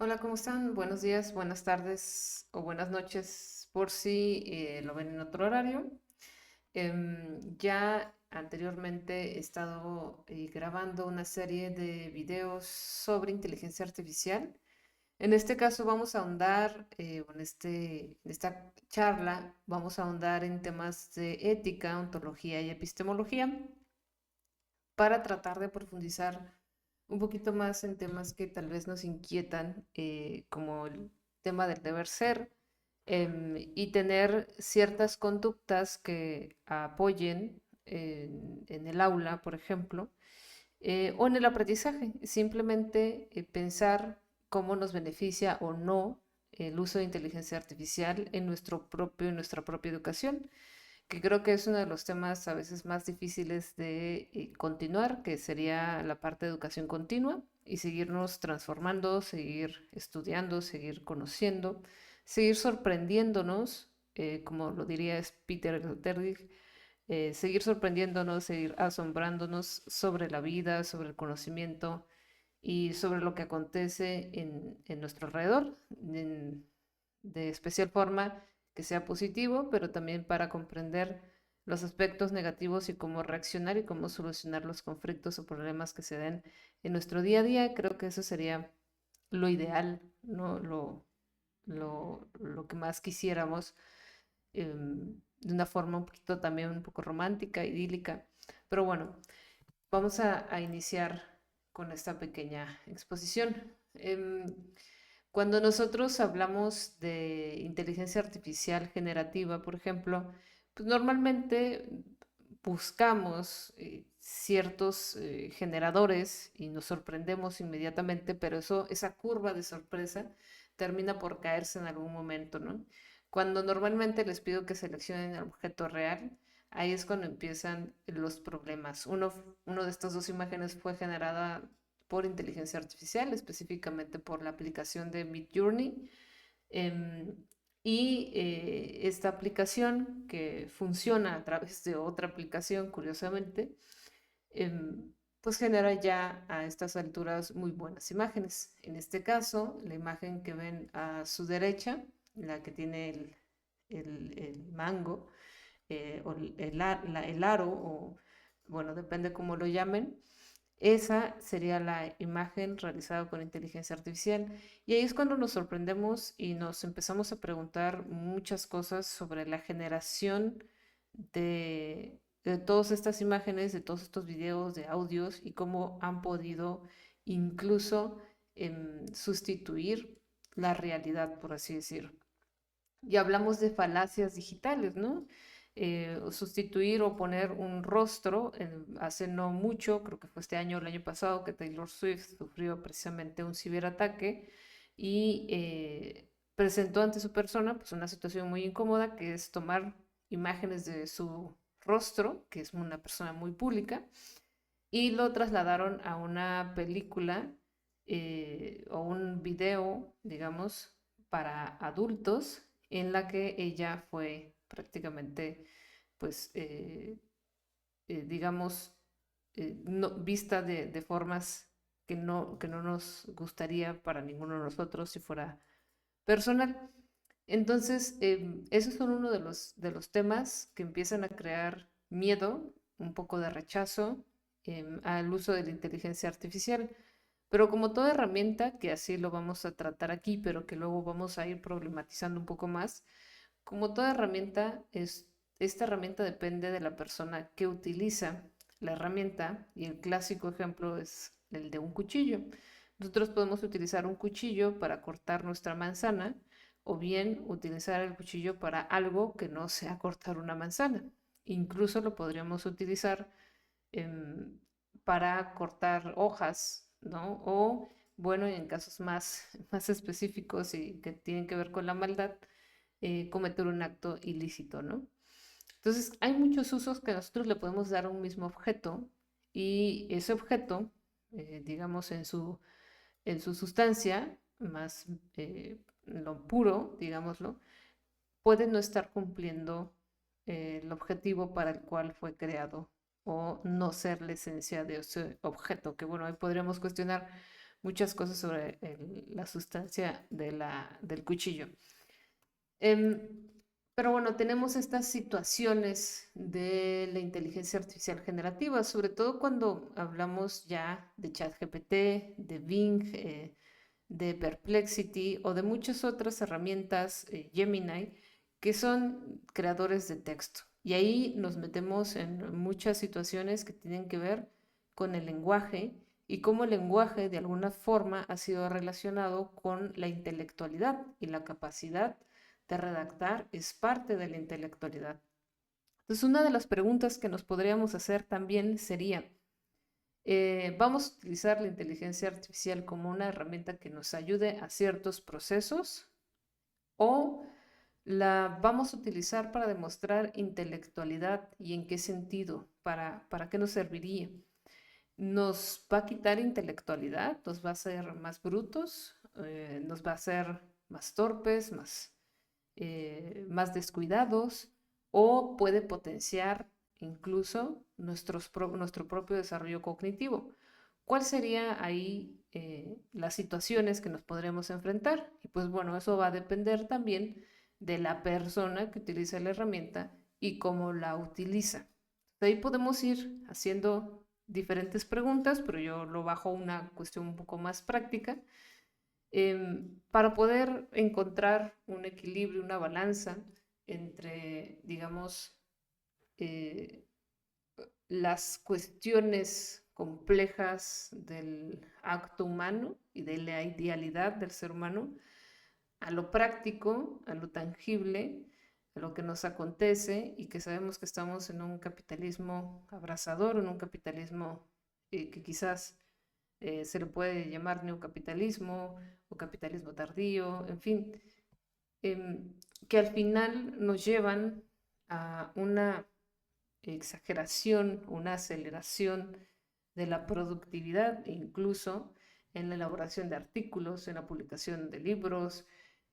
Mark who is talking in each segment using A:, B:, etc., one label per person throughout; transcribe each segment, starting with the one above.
A: Hola, ¿cómo están? Buenos días, buenas tardes o buenas noches por si lo ven en otro horario. Ya anteriormente he estado grabando una serie de videos sobre inteligencia artificial. En este caso vamos a ahondar, en esta charla, vamos a ahondar en temas de ética, ontología y epistemología para tratar de profundizar un poquito más en temas que tal vez nos inquietan, como el tema del deber ser, y tener ciertas conductas que apoyen en el aula, por ejemplo, o en el aprendizaje. Simplemente pensar cómo nos beneficia o no el uso de inteligencia artificial en nuestra propia educación, que creo que es uno de los temas a veces más difíciles de continuar, que sería la parte de educación continua y seguirnos transformando, seguir estudiando, seguir conociendo, seguir sorprendiéndonos, como lo diría Peter Sloterdijk, seguir sorprendiéndonos, seguir asombrándonos sobre la vida, sobre el conocimiento y sobre lo que acontece en nuestro alrededor, de especial forma que sea positivo, pero también para comprender los aspectos negativos y cómo reaccionar y cómo solucionar los conflictos o problemas que se den en nuestro día a día. Creo que eso sería lo ideal, ¿no? Lo que más quisiéramos, de una forma un poquito también un poco romántica, idílica. Pero bueno, vamos a iniciar con esta pequeña exposición. Cuando nosotros hablamos de inteligencia artificial generativa, por ejemplo, pues normalmente buscamos ciertos generadores y nos sorprendemos inmediatamente, pero esa curva de sorpresa termina por caerse en algún momento, ¿no? Cuando normalmente les pido que seleccionen el objeto real, ahí es cuando empiezan los problemas. Uno de estas dos imágenes fue generada por inteligencia artificial, específicamente por la aplicación de Midjourney. em, Esta aplicación, que funciona a través de otra aplicación, curiosamente, pues genera ya a estas alturas muy buenas imágenes. En este caso, la imagen que ven a su derecha, la que tiene el mango, o el aro, o bueno, depende cómo lo llamen, esa sería la imagen realizada con inteligencia artificial. Y ahí es cuando nos sorprendemos y nos empezamos a preguntar muchas cosas sobre la generación de todas estas imágenes, de todos estos videos, de audios y cómo han podido incluso sustituir la realidad, por así decirlo. Y hablamos de falacias digitales, ¿no? Sustituir o poner un rostro. Hace no mucho, creo que fue este año o el año pasado, que Taylor Swift sufrió precisamente un ciberataque y presentó ante su persona pues una situación muy incómoda, que es tomar imágenes de su rostro, que es una persona muy pública, y lo trasladaron a una película, o un video, digamos, para adultos, en la que ella fue prácticamente, pues, digamos, vista de formas que no nos gustaría para ninguno de nosotros si fuera personal. Entonces, esos son uno de los temas que empiezan a crear miedo, un poco de rechazo, al uso de la inteligencia artificial. Pero como toda herramienta, que así lo vamos a tratar aquí, pero que luego vamos a ir problematizando un poco más, como toda herramienta, esta herramienta depende de la persona que utiliza la herramienta, y el clásico ejemplo es el de un cuchillo. Nosotros podemos utilizar un cuchillo para cortar nuestra manzana, o bien utilizar el cuchillo para algo que no sea cortar una manzana. Incluso lo podríamos utilizar em, para cortar hojas, ¿no? O, bueno, en casos más, más específicos y que tienen que ver con la maldad, cometer un acto ilícito, ¿no? Entonces, hay muchos usos que nosotros le podemos dar a un mismo objeto, y ese objeto, digamos, en su sustancia más, lo puro, digámoslo, puede no estar cumpliendo el objetivo para el cual fue creado, o no ser la esencia de ese objeto, que bueno, ahí podríamos cuestionar muchas cosas sobre la sustancia del cuchillo. Em, pero bueno, tenemos estas situaciones de la inteligencia artificial generativa, sobre todo cuando hablamos ya de ChatGPT, de Bing, de Perplexity o de muchas otras herramientas, Gemini, que son creadores de texto. Y ahí nos metemos en muchas situaciones que tienen que ver con el lenguaje y cómo el lenguaje de alguna forma ha sido relacionado con la intelectualidad y la capacidad de redactar es parte de la intelectualidad. Entonces, una de las preguntas que nos podríamos hacer también sería, ¿vamos a utilizar la inteligencia artificial como una herramienta que nos ayude a ciertos procesos o la vamos a utilizar para demostrar intelectualidad y en qué sentido? ¿Para qué nos serviría? ¿Nos va a quitar intelectualidad? ¿Nos va a hacer más brutos? ¿Nos va a hacer más torpes, más descuidados? ¿O puede potenciar incluso nuestro propio desarrollo cognitivo? ¿Cuál sería ahí las situaciones que nos podremos enfrentar? Y pues bueno, eso va a depender también de la persona que utiliza la herramienta y cómo la utiliza. De ahí podemos ir haciendo diferentes preguntas, pero yo lo bajo a una cuestión un poco más práctica, para poder encontrar un equilibrio, una balanza entre, digamos, eh, las cuestiones complejas del acto humano y de la idealidad del ser humano, a lo práctico, a lo tangible, a lo que nos acontece y que sabemos que estamos en un capitalismo abrasador, en un capitalismo que quizás se le puede llamar neocapitalismo o capitalismo tardío, en fin, que al final nos llevan a una exageración, una aceleración de la productividad, incluso en la elaboración de artículos, en la publicación de libros,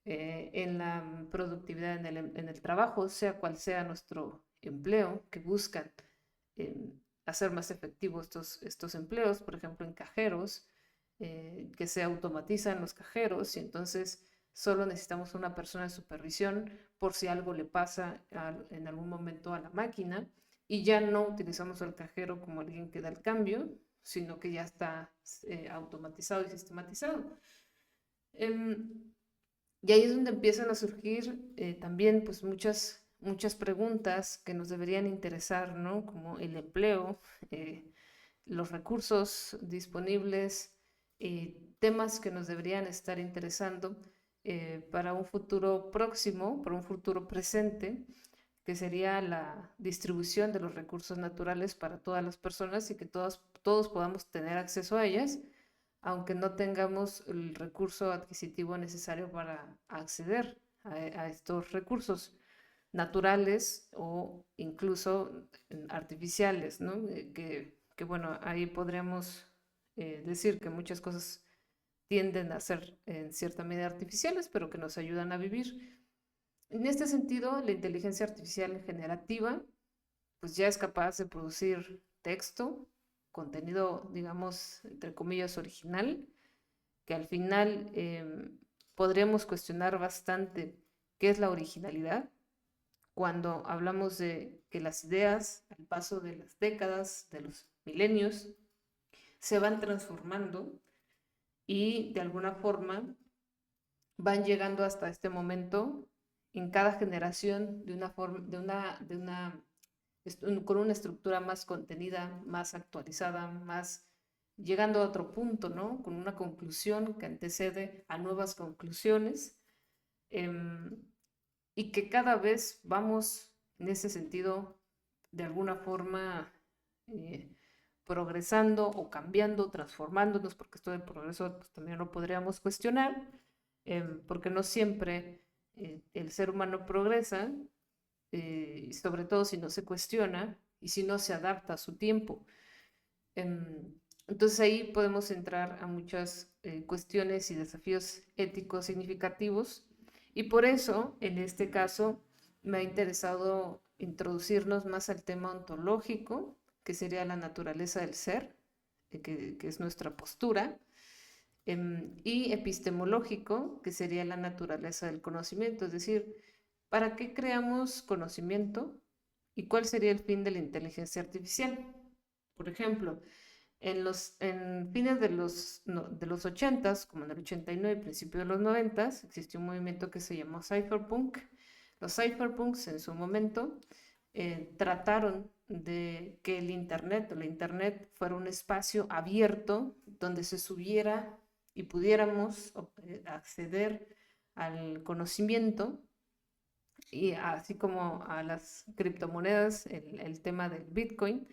A: en la productividad en el trabajo, sea cual sea nuestro empleo, que buscan eh, hacer más efectivos estos empleos, por ejemplo, en cajeros, que se automatizan los cajeros y entonces solo necesitamos una persona de supervisión por si algo le pasa en algún momento a la máquina y ya no utilizamos el cajero como alguien que da el cambio, sino que ya está automatizado y sistematizado. Y ahí es donde empiezan a surgir también pues muchas preguntas que nos deberían interesar, ¿no? Como el empleo, los recursos disponibles, temas que nos deberían estar interesando para un futuro próximo, para un futuro presente, que sería la distribución de los recursos naturales para todas las personas y que todos podamos tener acceso a ellas, aunque no tengamos el recurso adquisitivo necesario para acceder a estos recursos naturales o incluso artificiales, ¿no? Que bueno, ahí podríamos decir que muchas cosas tienden a ser en cierta medida artificiales, pero que nos ayudan a vivir. En este sentido, la inteligencia artificial generativa, pues ya es capaz de producir texto, contenido, digamos, entre comillas, original, que al final podríamos cuestionar bastante qué es la originalidad cuando hablamos de que las ideas, al paso de las décadas, de los milenios, se van transformando y de alguna forma van llegando hasta este momento en cada generación de una forma, con una estructura más contenida, más actualizada, más llegando a otro punto, ¿no? Con una conclusión que antecede a nuevas conclusiones, y que cada vez vamos en ese sentido de alguna forma progresando o cambiando, transformándonos, porque esto del progreso pues, también lo podríamos cuestionar, porque no siempre el ser humano progresa, sobre todo si no se cuestiona y si no se adapta a su tiempo. Entonces ahí podemos entrar a muchas cuestiones y desafíos éticos significativos y por eso en este caso me ha interesado introducirnos más al tema ontológico, que sería la naturaleza del ser, que es nuestra postura, y epistemológico, que sería la naturaleza del conocimiento, es decir, ¿para qué creamos conocimiento y cuál sería el fin de la inteligencia artificial? Por ejemplo, en fines de los 80s, como en el 89, principio de los 90s, existió un movimiento que se llamó cypherpunk. Los cypherpunks en su momento trataron de que el Internet o la Internet fuera un espacio abierto donde se subiera y pudiéramos acceder al conocimiento, y así como a las criptomonedas, el tema del Bitcoin,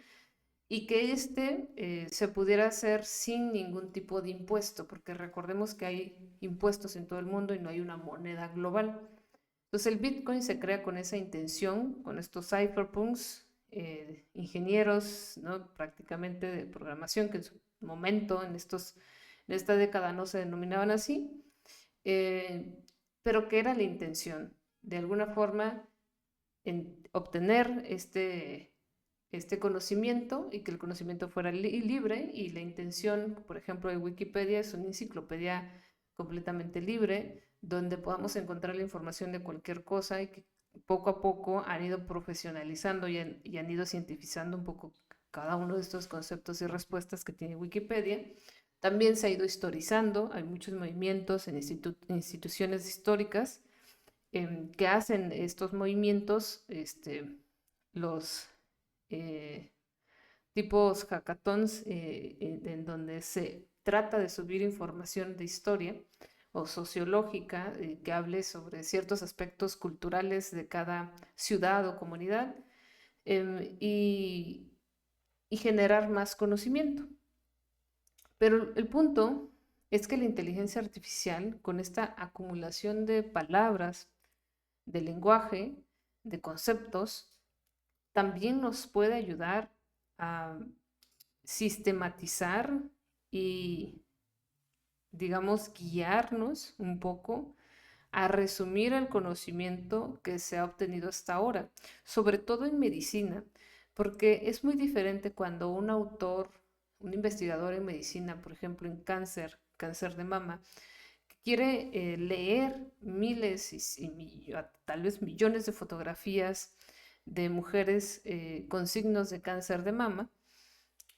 A: y que se pudiera hacer sin ningún tipo de impuesto, porque recordemos que hay impuestos en todo el mundo y no hay una moneda global. Entonces el Bitcoin se crea con esa intención, con estos cypherpunks, ingenieros, ¿no? Prácticamente de programación, que en su momento, en esta década no se denominaban así, pero que era la intención, de alguna forma, obtener este conocimiento y que el conocimiento fuera libre, y la intención, por ejemplo, de Wikipedia es una enciclopedia completamente libre donde podamos encontrar la información de cualquier cosa, y que poco a poco han ido profesionalizando y han ido cientificando un poco cada uno de estos conceptos y respuestas que tiene Wikipedia. También se ha ido historizando, hay muchos movimientos en instituciones históricas que hacen estos movimientos, los eh, tipos hackathons, en donde se trata de subir información de historia o sociológica, que hable sobre ciertos aspectos culturales de cada ciudad o comunidad, y generar más conocimiento. Pero el punto es que la inteligencia artificial, con esta acumulación de palabras, de lenguaje, de conceptos, también nos puede ayudar a sistematizar y, digamos, guiarnos un poco a resumir el conocimiento que se ha obtenido hasta ahora, sobre todo en medicina, porque es muy diferente cuando un autor, un investigador en medicina, por ejemplo, en cáncer de mama, quiere leer miles y tal vez millones de fotografías de mujeres con signos de cáncer de mama,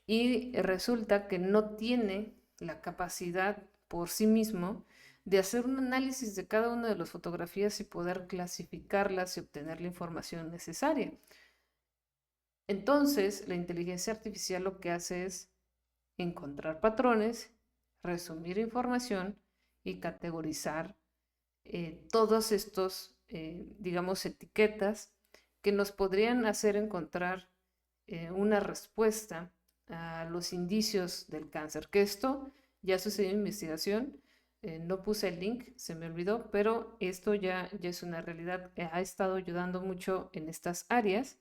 A: y resulta que no tiene la capacidad por sí mismo de hacer un análisis de cada una de las fotografías y poder clasificarlas y obtener la información necesaria. Entonces, la inteligencia artificial lo que hace es encontrar patrones, resumir información y categorizar todos estos, digamos, etiquetas que nos podrían hacer encontrar una respuesta a los indicios del cáncer. Que esto ya sucedió en investigación. No puse el link, se me olvidó, pero esto ya es una realidad. Ha estado ayudando mucho en estas áreas,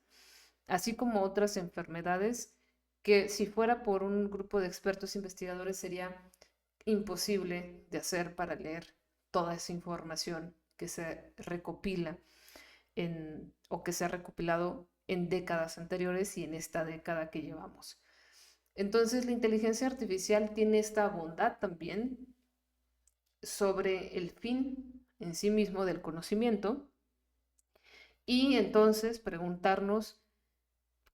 A: así como otras enfermedades que, si fuera por un grupo de expertos investigadores, sería imposible de hacer para leer toda esa información que se recopila o que se ha recopilado en décadas anteriores y en esta década que llevamos. Entonces, la inteligencia artificial tiene esta bondad también sobre el fin en sí mismo del conocimiento, y entonces preguntarnos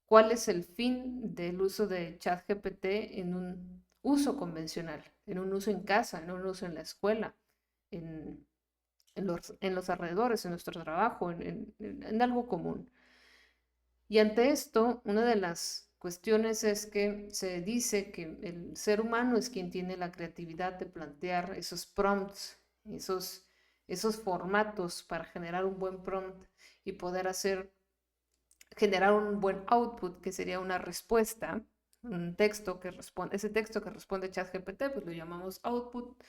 A: cuál es el fin del uso de ChatGPT en un uso convencional, en un uso en casa, en un uso en la escuela, en, en los alrededores, en nuestro trabajo, en algo común. Y ante esto, una de las cuestiones es que se dice que el ser humano es quien tiene la creatividad de plantear esos prompts, esos formatos para generar un buen prompt y poder generar un buen output, que sería una respuesta, un texto que responde, ese texto que responde ChatGPT, pues lo llamamos output,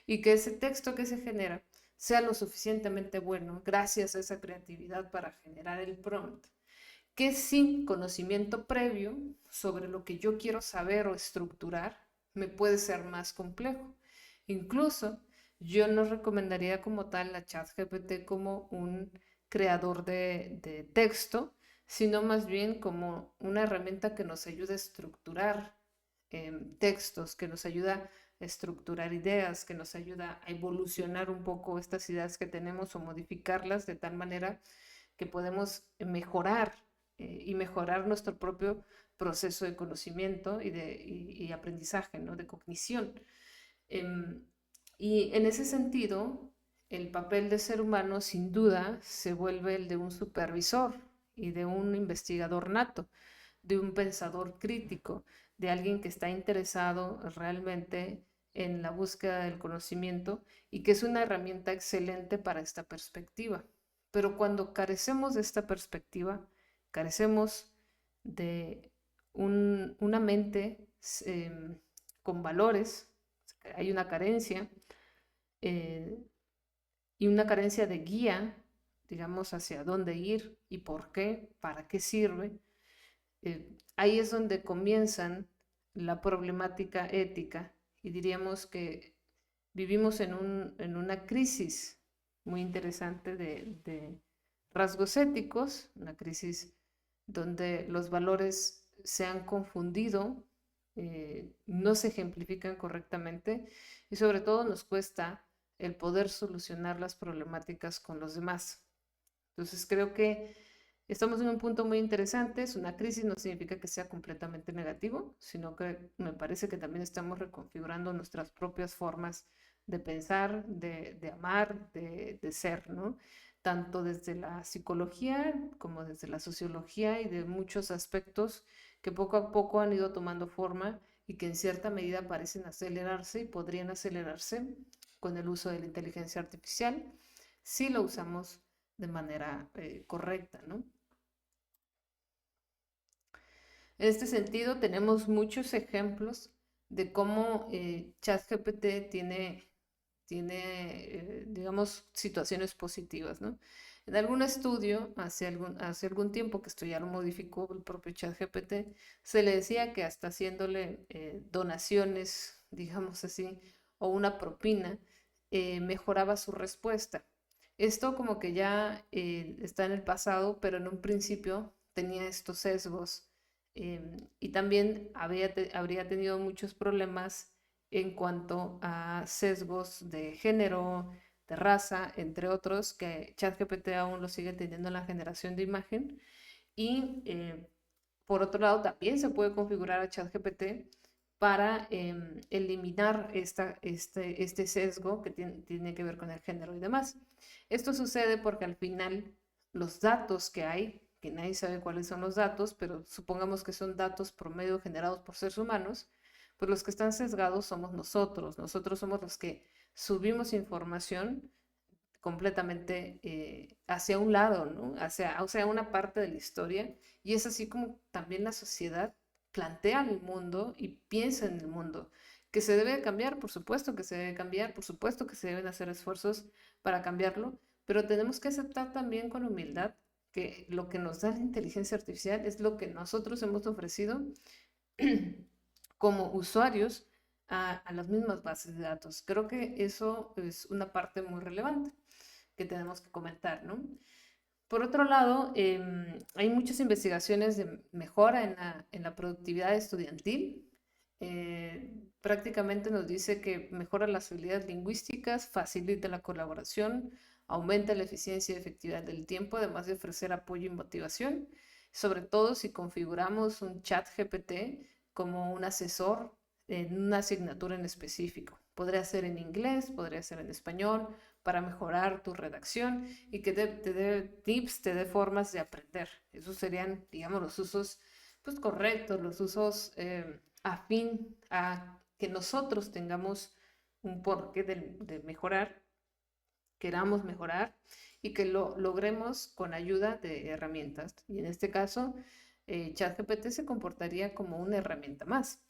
A: y que ese texto que se genera sea lo suficientemente bueno gracias a esa creatividad para generar el prompt, que sin conocimiento previo sobre lo que yo quiero saber o estructurar, me puede ser más complejo. Incluso yo no recomendaría como tal a ChatGPT como un creador de texto, sino más bien como una herramienta que nos ayuda a estructurar textos, que nos ayuda estructurar ideas, que nos ayuda a evolucionar un poco estas ideas que tenemos o modificarlas de tal manera que podemos mejorar y mejorar nuestro propio proceso de conocimiento y aprendizaje, ¿no? De cognición. Em, y en ese sentido, el papel de ser humano sin duda se vuelve el de un supervisor y de un investigador nato, de un pensador crítico, de alguien que está interesado realmente en la búsqueda del conocimiento y que es una herramienta excelente para esta perspectiva. Pero cuando carecemos de esta perspectiva, carecemos de una mente con valores, hay una carencia eh, y una carencia de guía, digamos, hacia dónde ir y por qué, para qué sirve. Ahí es donde comienzan la problemática ética y diríamos que vivimos en una crisis muy interesante de rasgos éticos, una crisis donde los valores se han confundido, no se ejemplifican correctamente y sobre todo nos cuesta el poder solucionar las problemáticas con los demás. Entonces creo que estamos en un punto muy interesante. Es una crisis, no significa que sea completamente negativo, sino que me parece que también estamos reconfigurando nuestras propias formas de pensar, de amar, de ser, ¿no? Tanto desde la psicología como desde la sociología y de muchos aspectos que poco a poco han ido tomando forma y que en cierta medida parecen acelerarse y podrían acelerarse con el uso de la inteligencia artificial si lo usamos de manera correcta, ¿no? En este sentido, tenemos muchos ejemplos de cómo ChatGPT tiene digamos, situaciones positivas, ¿no? En algún estudio, hace algún tiempo, que esto ya lo modificó el propio ChatGPT, se le decía que hasta haciéndole donaciones, digamos así, o una propina, mejoraba su respuesta. Esto como que ya está en el pasado, pero en un principio tenía estos sesgos y también habría tenido muchos problemas en cuanto a sesgos de género, de raza, entre otros, que ChatGPT aún lo sigue teniendo en la generación de imagen. Y por otro lado, también se puede configurar a ChatGPT para eliminar este sesgo que tiene que ver con el género y demás. Esto sucede porque al final los datos que hay, que nadie sabe cuáles son los datos, pero supongamos que son datos promedio generados por seres humanos, pues los que están sesgados somos nosotros. Nosotros somos los que subimos información completamente hacia un lado, ¿no? O sea, una parte de la historia. Y es así como también la sociedad plantea el mundo y piensa en el mundo. Que se debe cambiar, por supuesto que se debe cambiar, por supuesto que se deben hacer esfuerzos para cambiarlo, pero tenemos que aceptar también con humildad que lo que nos da la inteligencia artificial es lo que nosotros hemos ofrecido como usuarios a las mismas bases de datos. Creo que eso es una parte muy relevante que tenemos que comentar, ¿no? Por otro lado, hay muchas investigaciones de mejora en la productividad estudiantil. Prácticamente nos dice que mejora las habilidades lingüísticas, facilita la colaboración, aumenta la eficiencia y efectividad del tiempo, además de ofrecer apoyo y motivación, sobre todo si configuramos un chat GPT como un asesor en una asignatura en específico. Podría ser en inglés, podría ser en español, para mejorar tu redacción y que te dé tips, te dé formas de aprender. Esos serían, digamos, los usos pues, correctos, los usos afín a que nosotros tengamos un porqué de mejorar, queramos mejorar y que lo logremos con ayuda de herramientas. Y en este caso, ChatGPT se comportaría como una herramienta más.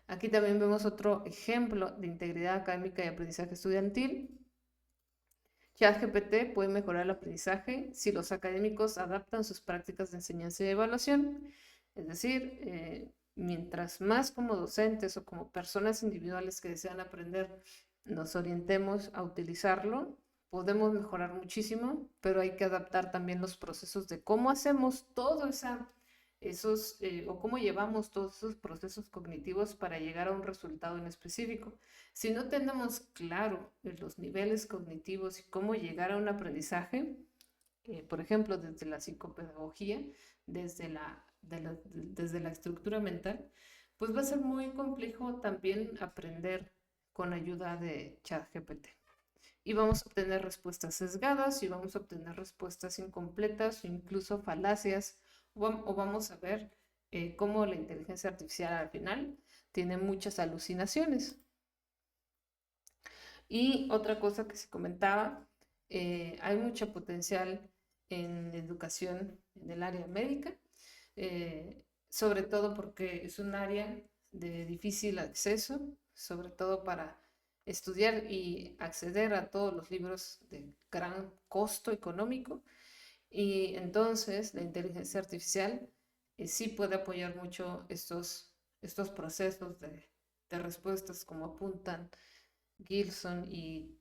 A: Aquí también vemos otro ejemplo de integridad académica y aprendizaje estudiantil. ChatGPT puede mejorar el aprendizaje si los académicos adaptan sus prácticas de enseñanza y evaluación. Es decir, mientras más como docentes o como personas individuales que desean aprender nos orientemos a utilizarlo, podemos mejorar muchísimo, pero hay que adaptar también los procesos de cómo hacemos toda esa o cómo llevamos todos esos procesos cognitivos para llegar a un resultado en específico. Si no tenemos claro los niveles cognitivos y cómo llegar a un aprendizaje, por ejemplo, desde la psicopedagogía, desde la estructura mental, pues va a ser muy complejo también aprender con ayuda de ChatGPT. Y vamos a obtener respuestas sesgadas y vamos a obtener respuestas incompletas o incluso falacias, o vamos a ver cómo la inteligencia artificial al final tiene muchas alucinaciones. Y otra cosa que se comentaba, hay mucho potencial en educación en el área médica, sobre todo porque es un área de difícil acceso, sobre todo para estudiar y acceder a todos los libros de gran costo económico. Y entonces la inteligencia artificial sí puede apoyar mucho estos procesos de respuestas, como apuntan Gilson y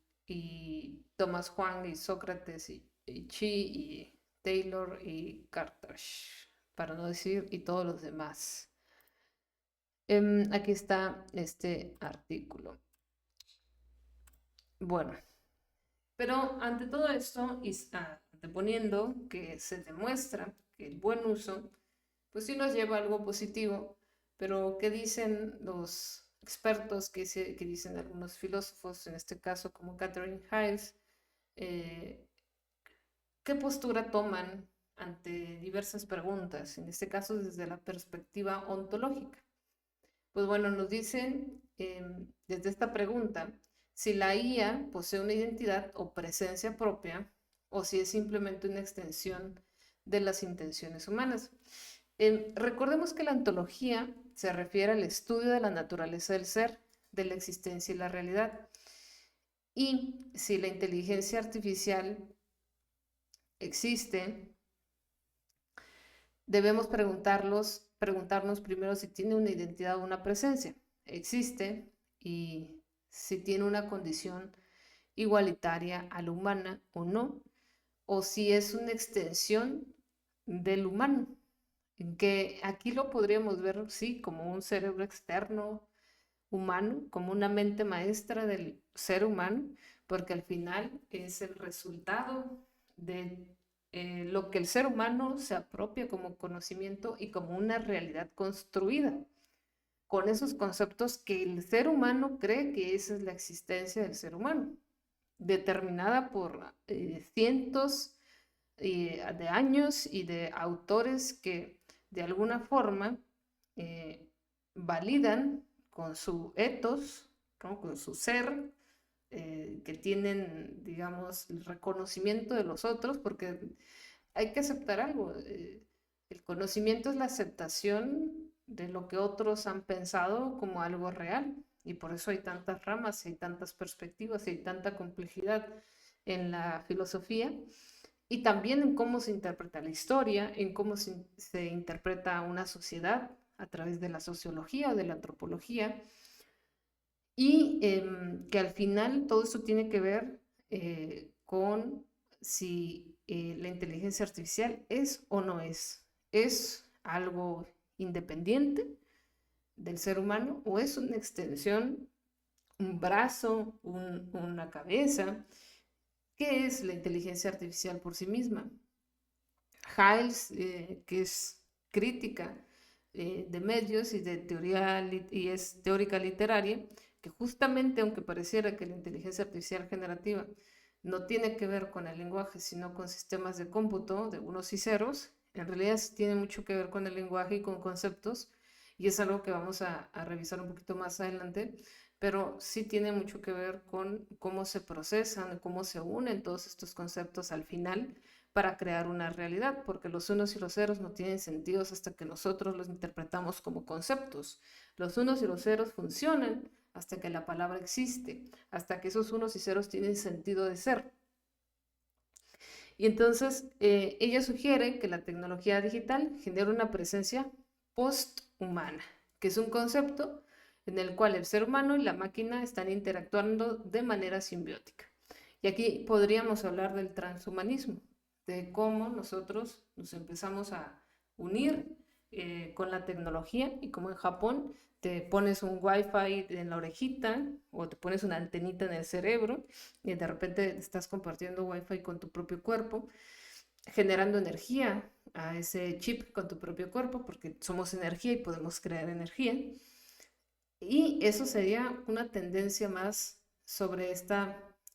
A: Thomas Juan y Sócrates y Chi y Taylor y Carthage, para no decir y todos los demás. Aquí está este artículo. Bueno, pero ante todo esto, y anteponiendo que se demuestra que el buen uso, pues sí nos lleva a algo positivo, pero ¿qué dicen los expertos, que dicen algunos filósofos, en este caso como Catherine Hayes? ¿Qué postura toman ante diversas preguntas, en este caso desde la perspectiva ontológica? Pues bueno, nos dicen desde esta pregunta si la IA posee una identidad o presencia propia o si es simplemente una extensión de las intenciones humanas. Recordemos que la ontología se refiere al estudio de la naturaleza del ser, de la existencia y la realidad. Y si la inteligencia artificial existe, debemos preguntarnos primero si tiene una identidad o una presencia. Existe, y si tiene una condición igualitaria a la humana o no, o si es una extensión del humano, en que aquí lo podríamos ver, sí, como un cerebro externo humano, como una mente maestra del ser humano, porque al final es el resultado de lo que el ser humano se apropia como conocimiento y como una realidad construida, con esos conceptos que el ser humano cree que esa es la existencia del ser humano, determinada por cientos de años y de autores que de alguna forma validan con su ethos, ¿no? Con su ser, que tienen, digamos, el reconocimiento de los otros, porque hay que aceptar algo. El conocimiento es la aceptación de lo que otros han pensado como algo real, y por eso hay tantas ramas, hay tantas perspectivas, hay tanta complejidad en la filosofía, y también en cómo se interpreta la historia, en cómo se interpreta una sociedad a través de la sociología o de la antropología, y que al final todo esto tiene que ver con si la inteligencia artificial es o no es algo independiente del ser humano o es una extensión, un brazo, una cabeza. ¿Qué es la inteligencia artificial por sí misma? Hayes, que es crítica de medios y de teoría y es teórica literaria, que justamente aunque pareciera que la inteligencia artificial generativa no tiene que ver con el lenguaje, sino con sistemas de cómputo de unos y ceros, en realidad sí tiene mucho que ver con el lenguaje y con conceptos, y es algo que vamos a revisar un poquito más adelante, pero sí tiene mucho que ver con cómo se procesan, cómo se unen todos estos conceptos al final para crear una realidad, porque los unos y los ceros no tienen sentidos hasta que nosotros los interpretamos como conceptos. Los unos y los ceros funcionan hasta que la palabra existe, hasta que esos unos y ceros tienen sentido de ser. Y entonces ella sugiere que la tecnología digital genera una presencia posthumana, que es un concepto en el cual el ser humano y la máquina están interactuando de manera simbiótica. Y aquí podríamos hablar del transhumanismo, de cómo nosotros nos empezamos a unir con la tecnología, y como en Japón te pones un wifi en la orejita o te pones una antenita en el cerebro y de repente estás compartiendo wifi con tu propio cuerpo, generando energía a ese chip con tu propio cuerpo, porque somos energía y podemos crear energía. Y eso sería una tendencia más sobre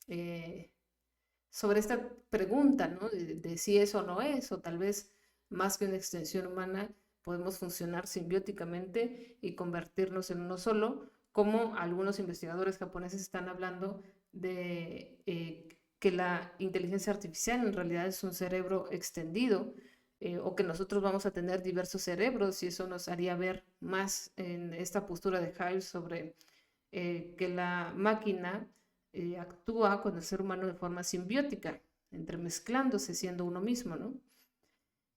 A: eh, sobre esta pregunta, ¿no? De si es o no es, o tal vez más que una extensión humana, podemos funcionar simbióticamente y convertirnos en uno solo, como algunos investigadores japoneses están hablando de que la inteligencia artificial en realidad es un cerebro extendido, o que nosotros vamos a tener diversos cerebros, y eso nos haría ver más en esta postura de Hive sobre que la máquina actúa con el ser humano de forma simbiótica, entremezclándose, siendo uno mismo, ¿no?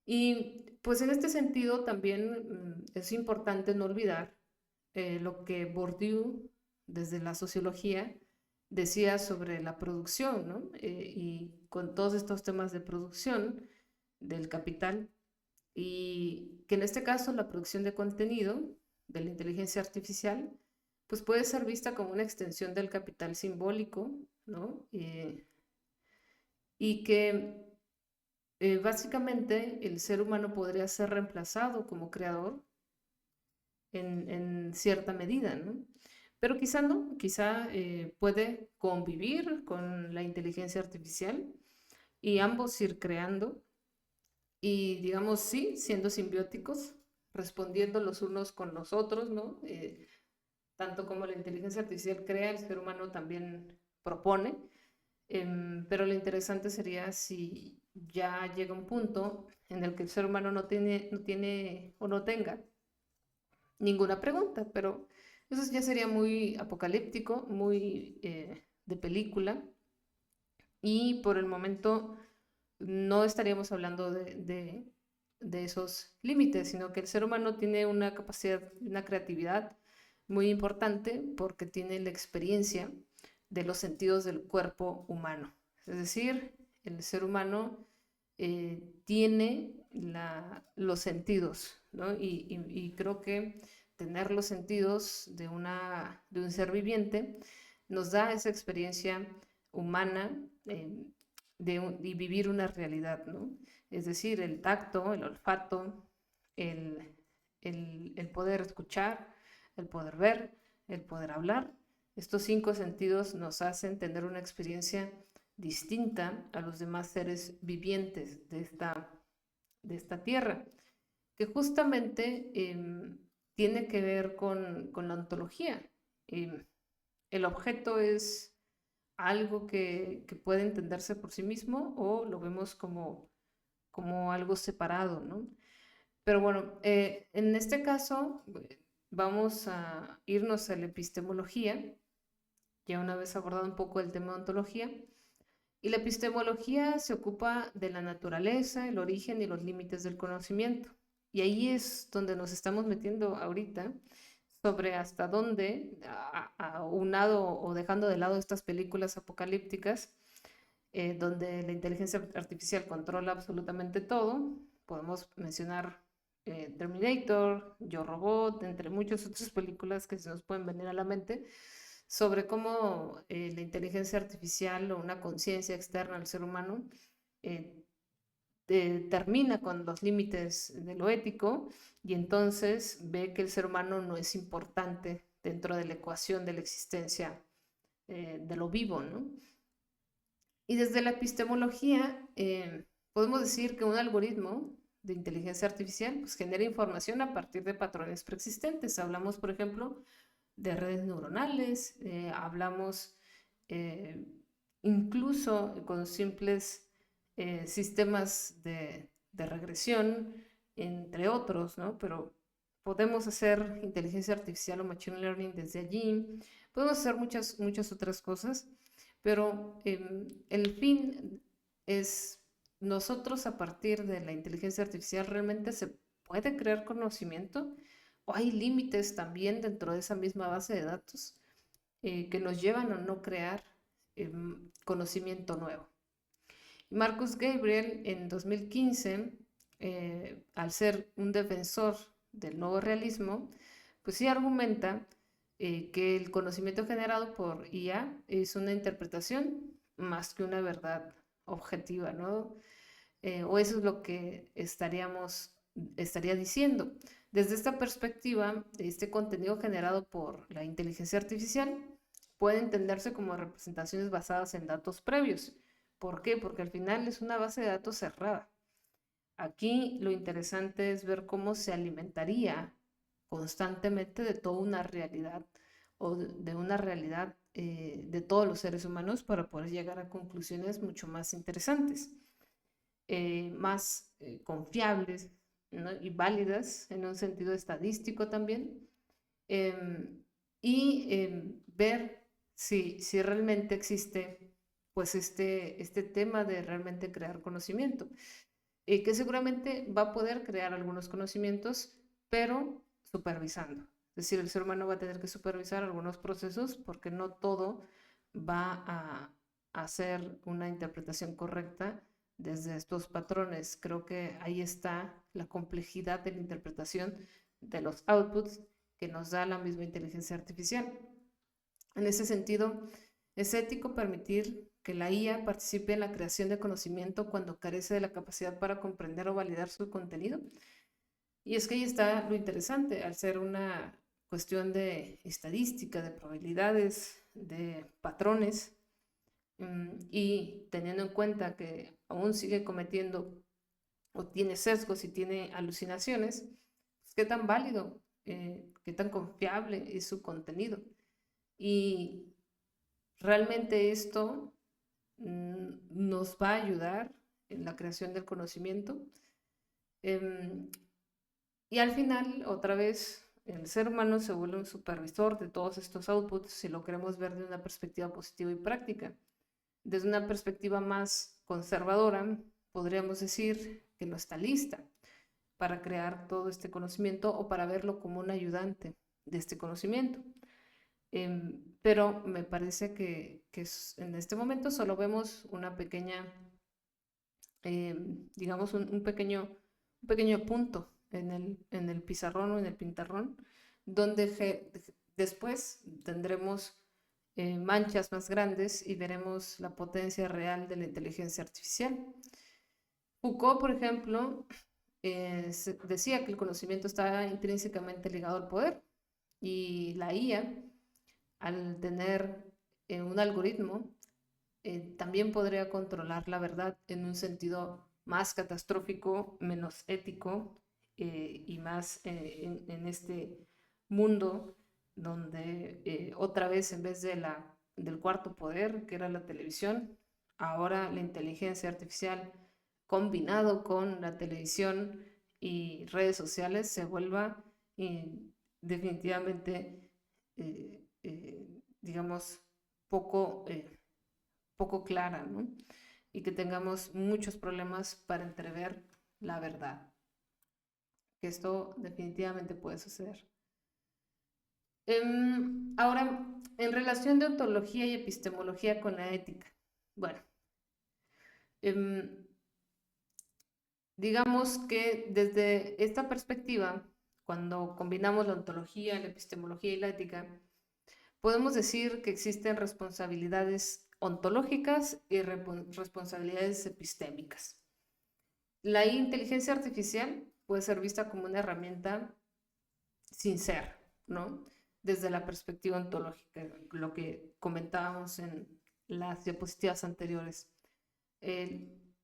A: Y pues en este sentido también es importante no olvidar lo que Bourdieu, desde la sociología, decía sobre la producción, ¿no? Y con todos estos temas de producción del capital, y que en este caso la producción de contenido de la inteligencia artificial pues puede ser vista como una extensión del capital simbólico, ¿no? Y que básicamente el ser humano podría ser reemplazado como creador en cierta medida, ¿no? Pero quizá no, quizá puede convivir con la inteligencia artificial y ambos ir creando y, digamos, sí, siendo simbióticos, respondiendo los unos con los otros, ¿no? Tanto como la inteligencia artificial crea, el ser humano también propone. Pero lo interesante sería si ya llega un punto en el que el ser humano no tiene o no tenga ninguna pregunta, pero eso ya sería muy apocalíptico, muy de película, y por el momento no estaríamos hablando de esos límites, sino que el ser humano tiene una capacidad, una creatividad muy importante porque tiene la experiencia de los sentidos del cuerpo humano. Es decir, el ser humano tiene los sentidos, ¿no? Y creo que tener los sentidos de un ser viviente nos da esa experiencia humana y vivir una realidad, ¿no? Es decir, el tacto, el olfato, el, el poder escuchar, el poder ver, el poder hablar. Estos 5 sentidos nos hacen tener una experiencia distinta a los demás seres vivientes de esta tierra, que justamente tiene que ver con la ontología. El objeto es algo que puede entenderse por sí mismo, o lo vemos como algo separado, ¿no? Pero bueno, en este caso vamos a irnos a la epistemología, ya una vez abordado un poco el tema de ontología. Y la epistemología se ocupa de la naturaleza, el origen y los límites del conocimiento. Y ahí es donde nos estamos metiendo ahorita, sobre hasta dónde, aunado o dejando de lado estas películas apocalípticas, donde la inteligencia artificial controla absolutamente todo. Podemos mencionar Terminator, Yo Robot, entre muchas otras películas que se nos pueden venir a la mente, sobre cómo la inteligencia artificial o una conciencia externa al ser humano eh, termina con los límites de lo ético, y entonces ve que el ser humano no es importante dentro de la ecuación de la existencia de lo vivo, ¿no? Y desde la epistemología podemos decir que un algoritmo de inteligencia artificial pues, genera información a partir de patrones preexistentes. Hablamos, por ejemplo, de redes neuronales, hablamos incluso con simples sistemas de regresión, entre otros, ¿no? Pero podemos hacer inteligencia artificial o machine learning desde allí, podemos hacer muchas otras cosas, pero el fin es nosotros, a partir de la inteligencia artificial, realmente se puede crear conocimiento, o hay límites también dentro de esa misma base de datos que nos llevan a no crear conocimiento nuevo. Marcus Gabriel en 2015, al ser un defensor del nuevo realismo, pues sí argumenta que el conocimiento generado por IA es una interpretación más que una verdad objetiva, ¿no? O eso es lo que estaría diciendo. Desde esta perspectiva, este contenido generado por la inteligencia artificial puede entenderse como representaciones basadas en datos previos. ¿Por qué? Porque al final es una base de datos cerrada. Aquí lo interesante es ver cómo se alimentaría constantemente de toda una realidad o de una realidad de todos los seres humanos para poder llegar a conclusiones mucho más interesantes, más confiables, ¿no? Y válidas en un sentido estadístico también, em, y ver si realmente existe pues este tema de realmente crear conocimiento, que seguramente va a poder crear algunos conocimientos, pero supervisando. Es decir, el ser humano va a tener que supervisar algunos procesos porque no todo va a hacer una interpretación correcta desde estos patrones. Creo que ahí está la complejidad de la interpretación de los outputs que nos da la misma inteligencia artificial. En ese sentido, es ético permitir que la IA participe en la creación de conocimiento cuando carece de la capacidad para comprender o validar su contenido. Y es que ahí está lo interesante, al ser una cuestión de estadística, de probabilidades, de patrones, y teniendo en cuenta que aún sigue cometiendo o tiene sesgos y tiene alucinaciones, pues, ¿qué tan válido, qué tan confiable es su contenido? Y realmente esto nos va a ayudar en la creación del conocimiento. Y al final, otra vez, el ser humano se vuelve un supervisor de todos estos outputs si lo queremos ver de una perspectiva positiva y práctica. Desde una perspectiva más conservadora, podríamos decir que no está lista para crear todo este conocimiento o para verlo como un ayudante de este conocimiento. Pero me parece que en este momento solo vemos una pequeña, digamos, un pequeño punto en el pizarrón o en el pintarrón, donde después tendremos manchas más grandes y veremos la potencia real de la inteligencia artificial. Foucault, por ejemplo, decía que el conocimiento está intrínsecamente ligado al poder y la IA, al tener un algoritmo, también podría controlar la verdad en un sentido más catastrófico, menos ético, y más en este mundo donde otra vez en vez del cuarto poder, que era la televisión, ahora la inteligencia artificial combinado con la televisión y redes sociales se vuelva definitivamente, digamos, poco, poco clara, ¿no? Y que tengamos muchos problemas para entrever la verdad. Que esto definitivamente puede suceder. Ahora, en relación de ontología y epistemología con la ética. Bueno, digamos que desde esta perspectiva, cuando combinamos la ontología, la epistemología y la ética, podemos decir que existen responsabilidades ontológicas y responsabilidades epistémicas. La inteligencia artificial puede ser vista como una herramienta sin ser, ¿no? Desde la perspectiva ontológica, lo que comentábamos en las diapositivas anteriores,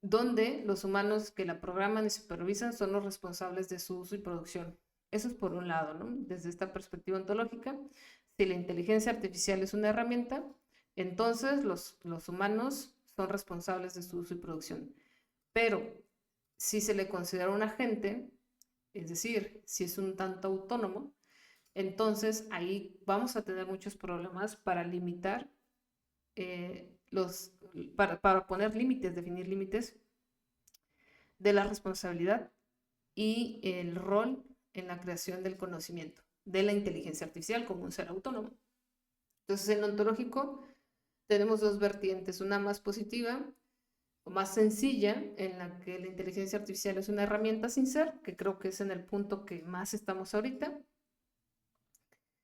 A: donde los humanos que la programan y supervisan son los responsables de su uso y producción. Eso es por un lado, ¿no? Desde esta perspectiva ontológica, si la inteligencia artificial es una herramienta, entonces los humanos son responsables de su uso y producción. Pero si se le considera un agente, es decir, si es un tanto autónomo, entonces ahí vamos a tener muchos problemas para limitar para poner límites, definir límites de la responsabilidad y el rol en la creación del conocimiento de la inteligencia artificial como un ser autónomo. Entonces, en lo ontológico tenemos dos vertientes, una más positiva, o más sencilla, en la que la inteligencia artificial es una herramienta sin ser, que creo que es en el punto que más estamos ahorita,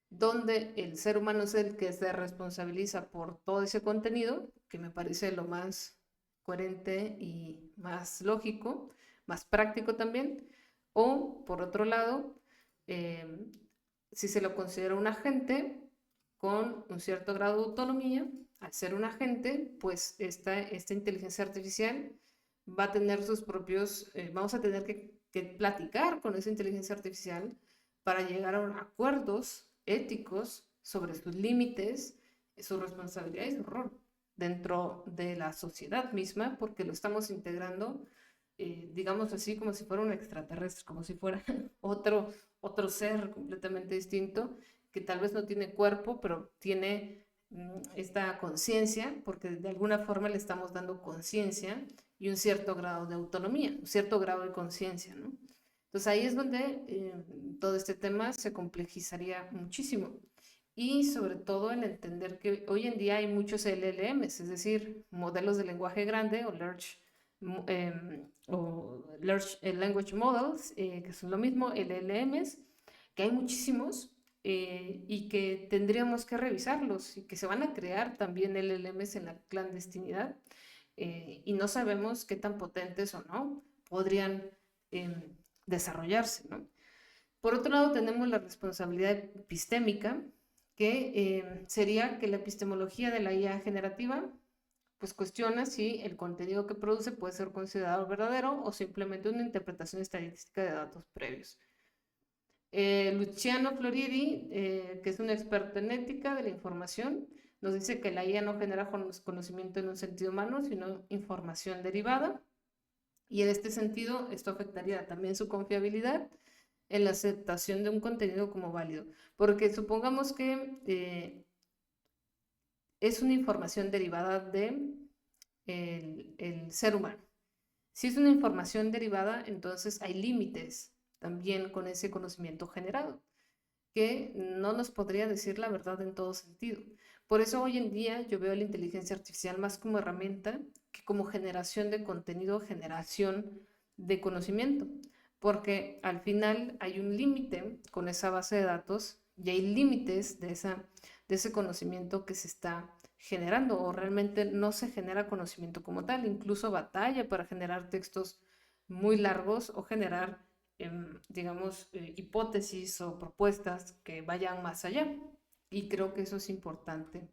A: donde el ser humano es el que se responsabiliza por todo ese contenido, que me parece lo más coherente y más lógico, más práctico también, o por otro lado, eh, si se lo considera un agente con un cierto grado de autonomía, al ser un agente, pues esta inteligencia artificial va a tener sus propios, vamos a tener que platicar con esa inteligencia artificial para llegar a acuerdos éticos sobre sus límites, su responsabilidad y su rol dentro de la sociedad misma, porque lo estamos integrando, digamos así, como si fuera un extraterrestre, como si fuera otro ser completamente distinto, que tal vez no tiene cuerpo, pero tiene esta conciencia, porque de alguna forma le estamos dando conciencia y un cierto grado de autonomía, un cierto grado de conciencia, ¿no? Entonces ahí es donde todo este tema se complejizaría muchísimo. Y sobre todo en entender que hoy en día hay muchos LLMs, es decir, modelos de lenguaje grande o large language models, que son lo mismo, LLMs, que hay muchísimos y que tendríamos que revisarlos y que se van a crear también LLMs en la clandestinidad y no sabemos qué tan potentes o no podrían eh, desarrollarse, ¿no? Por otro lado, tenemos la responsabilidad epistémica, que sería que la epistemología de la IA generativa pues cuestiona si el contenido que produce puede ser considerado verdadero o simplemente una interpretación estadística de datos previos. Luciano Floridi, que es un experto en ética de la información, nos dice que la IA no genera conocimiento en un sentido humano, sino información derivada. Y en este sentido, esto afectaría también su confiabilidad en la aceptación de un contenido como válido. Porque supongamos que es una información derivada de el ser humano. Si es una información derivada, entonces hay límites también con ese conocimiento generado, que no nos podría decir la verdad en todo sentido. Por eso hoy en día yo veo la inteligencia artificial más como herramienta que como generación de contenido, generación de conocimiento, porque al final hay un límite con esa base de datos y hay límites de ese conocimiento que se está generando o realmente no se genera conocimiento como tal, incluso batalla para generar textos muy largos o generar digamos, hipótesis o propuestas que vayan más allá. Y creo que eso es importante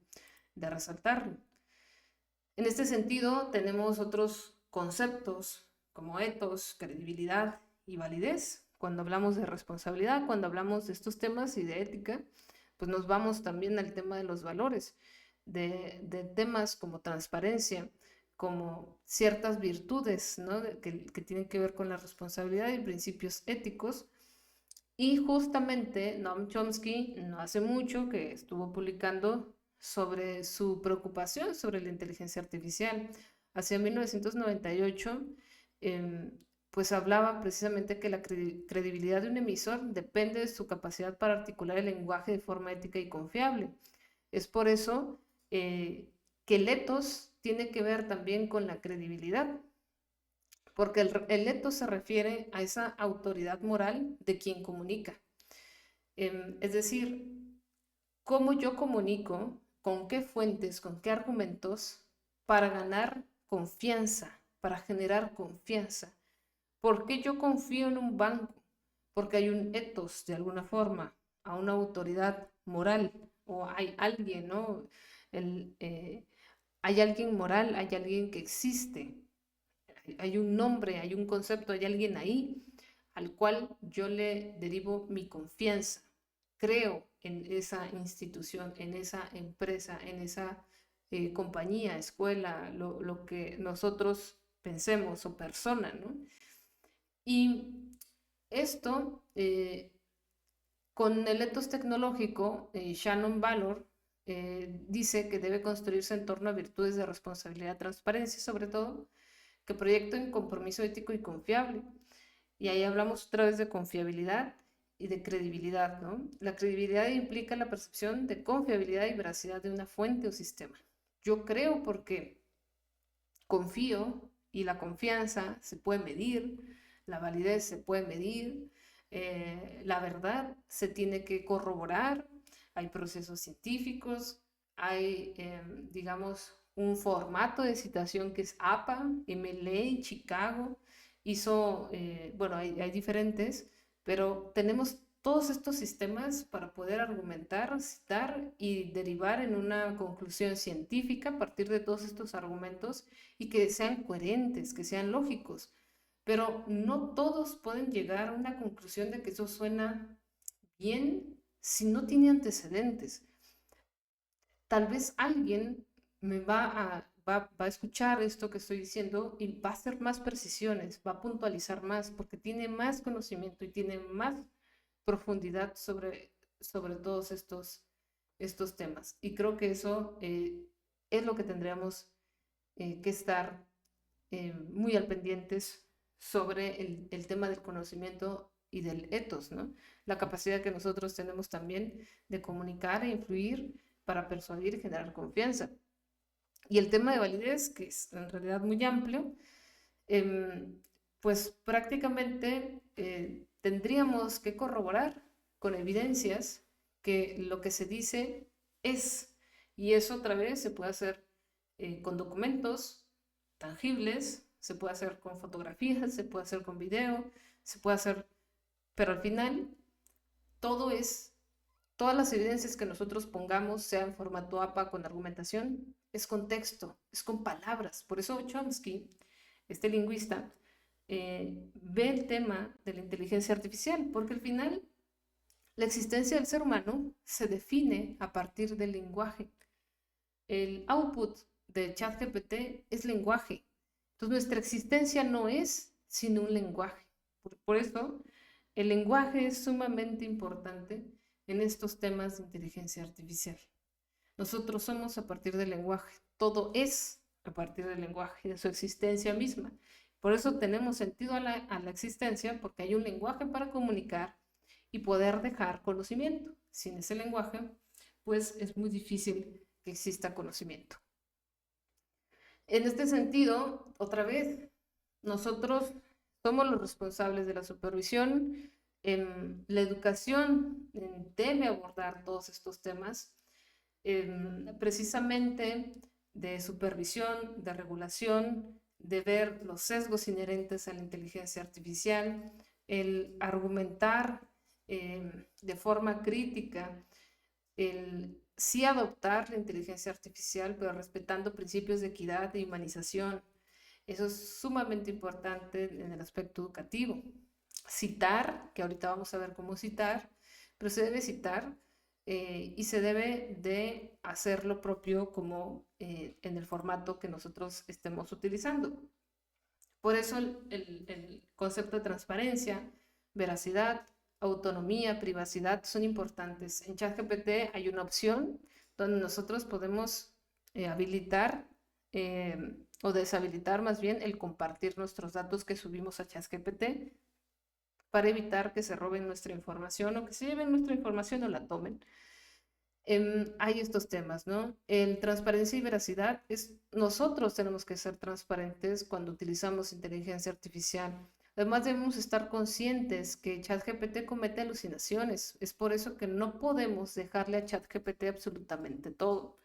A: de resaltarlo. En este sentido, tenemos otros conceptos como etos, credibilidad y validez. Cuando hablamos de responsabilidad, cuando hablamos de estos temas y de ética, pues nos vamos también al tema de los valores, de temas como transparencia, como ciertas virtudes, ¿no? que tienen que ver con la responsabilidad y principios éticos. Y justamente Noam Chomsky no hace mucho que estuvo publicando sobre su preocupación sobre la inteligencia artificial. Hacia 1998, pues hablaba precisamente que la credibilidad de un emisor depende de su capacidad para articular el lenguaje de forma ética y confiable. Es por eso que el ethos tiene que ver también con la credibilidad, porque el ethos se refiere a esa autoridad moral de quien comunica. Es decir, cómo yo comunico, con qué fuentes, con qué argumentos, para ganar confianza, para generar confianza. ¿Por qué yo confío en un banco? Porque hay un ethos, de alguna forma, a una autoridad moral, o hay alguien, ¿no? Hay alguien moral, hay alguien que existe, hay un nombre, hay un concepto, hay alguien ahí al cual yo le derivo mi confianza. Creo en esa institución, en esa empresa, en esa compañía, escuela, lo que nosotros pensemos o persona, ¿no? Y esto, con el ethos tecnológico, Shannon Valor dice que debe construirse en torno a virtudes de responsabilidad, transparencia, sobre todo, que proyecten compromiso ético y confiable. Y ahí hablamos otra vez de confiabilidad y de credibilidad, ¿no? La credibilidad implica la percepción de confiabilidad y veracidad de una fuente o sistema. Yo creo porque confío y la confianza se puede medir, la validez se puede medir, la verdad se tiene que corroborar, hay procesos científicos, hay, digamos, un formato de citación que es APA, MLA, Chicago, bueno, hay diferentes, pero tenemos todos estos sistemas para poder argumentar, citar y derivar en una conclusión científica a partir de todos estos argumentos y que sean coherentes, que sean lógicos. Pero no todos pueden llegar a una conclusión de que eso suena bien si no tiene antecedentes. Tal vez alguien me va a escuchar esto que estoy diciendo y va a hacer más precisiones, va a puntualizar más porque tiene más conocimiento y tiene más profundidad sobre todos estos temas. Y creo que eso es lo que tendríamos que estar muy al pendientes sobre el tema del conocimiento y del ethos, ¿no? La capacidad que nosotros tenemos también de comunicar e influir para persuadir y generar confianza. Y el tema de validez, que es en realidad muy amplio, pues prácticamente tendríamos que corroborar con evidencias que lo que se dice es, y eso otra vez se puede hacer con documentos tangibles, se puede hacer con fotografías, se puede hacer con video, se puede hacer, pero al final todas las evidencias que nosotros pongamos, sea en formato APA con argumentación, es con texto, es con palabras. Por eso Chomsky, este lingüista, ve el tema de la inteligencia artificial, porque al final la existencia del ser humano se define a partir del lenguaje. El output de ChatGPT es lenguaje. Entonces nuestra existencia no es sino un lenguaje. Por eso el lenguaje es sumamente importante en estos temas de inteligencia artificial. Nosotros somos a partir del lenguaje, todo es a partir del lenguaje, de su existencia misma. Por eso tenemos sentido a la existencia, porque hay un lenguaje para comunicar y poder dejar conocimiento. Sin ese lenguaje, pues es muy difícil que exista conocimiento. En este sentido, otra vez, nosotros somos los responsables de la supervisión. La educación debe abordar todos estos temas, precisamente de supervisión, de regulación, de ver los sesgos inherentes a la inteligencia artificial, el argumentar de forma crítica, el sí adoptar la inteligencia artificial, pero respetando principios de equidad y humanización. Eso es sumamente importante en el aspecto educativo. Citar, que ahorita vamos a ver cómo citar, pero se debe citar y se debe de hacer lo propio como en el formato que nosotros estemos utilizando. Por eso el concepto de transparencia, veracidad, autonomía, privacidad son importantes. En ChatGPT hay una opción donde nosotros podemos habilitar o deshabilitar más bien el compartir nuestros datos que subimos a ChatGPT para evitar que se roben nuestra información o que se lleven nuestra información o la tomen. Hay estos temas, ¿no? El transparencia y veracidad nosotros tenemos que ser transparentes cuando utilizamos inteligencia artificial. Además debemos estar conscientes que ChatGPT comete alucinaciones. Es por eso que no podemos dejarle a ChatGPT absolutamente todo,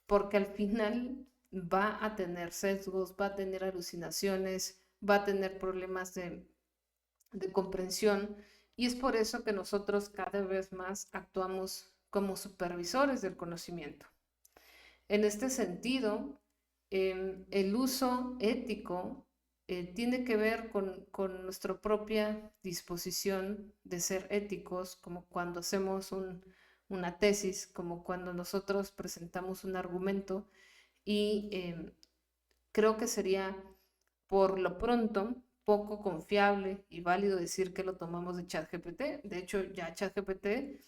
A: porque al final va a tener sesgos, va a tener alucinaciones, va a tener problemas de comprensión, y es por eso que nosotros cada vez más actuamos como supervisores del conocimiento. En este sentido, el uso ético tiene que ver con nuestra propia disposición de ser éticos, como cuando hacemos una tesis, como cuando nosotros presentamos un argumento, y creo que sería por lo pronto poco confiable y válido decir que lo tomamos de ChatGPT. De hecho, ya ChatGPT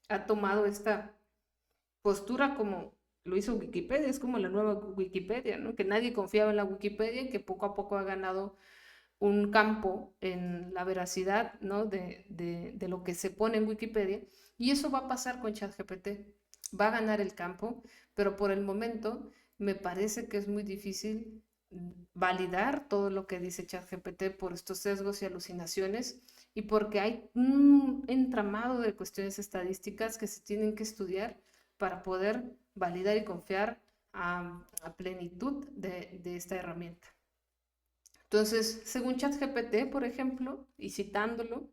A: ha tomado esta postura como lo hizo Wikipedia, es como la nueva Wikipedia, ¿no? Que nadie confiaba en la Wikipedia y que poco a poco ha ganado un campo en la veracidad, ¿no? de lo que se pone en Wikipedia, y eso va a pasar con ChatGPT. Va a ganar el campo, pero por el momento me parece que es muy difícil validar todo lo que dice ChatGPT por estos sesgos y alucinaciones y porque hay un entramado de cuestiones estadísticas que se tienen que estudiar para poder validar y confiar a plenitud de esta herramienta. Entonces, según ChatGPT, por ejemplo, y citándolo,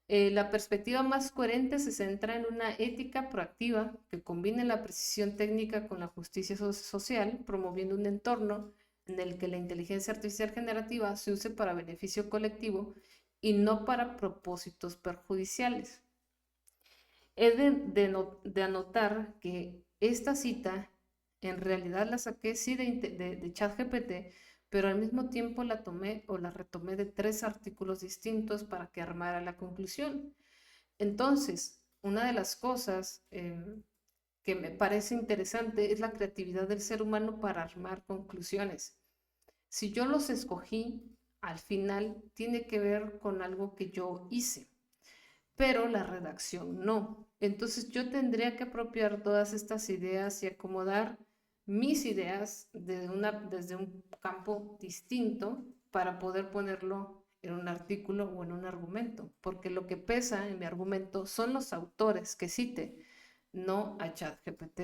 A: la perspectiva más coherente se centra en una ética proactiva que combine la precisión técnica con la justicia social, promoviendo un entorno en el que la inteligencia artificial generativa se use para beneficio colectivo y no para propósitos perjudiciales. He de anotar que esta cita en realidad la saqué sí de ChatGPT, pero al mismo tiempo la tomé o la retomé de 3 artículos distintos para que armara la conclusión. Entonces, una de las cosas que me parece interesante es la creatividad del ser humano para armar conclusiones. Si yo los escogí, al final tiene que ver con algo que yo hice, pero la redacción no. Entonces yo tendría que apropiar todas estas ideas y acomodar mis ideas desde un campo distinto para poder ponerlo en un artículo o en un argumento, porque lo que pesa en mi argumento son los autores que cite, no a ChatGPT.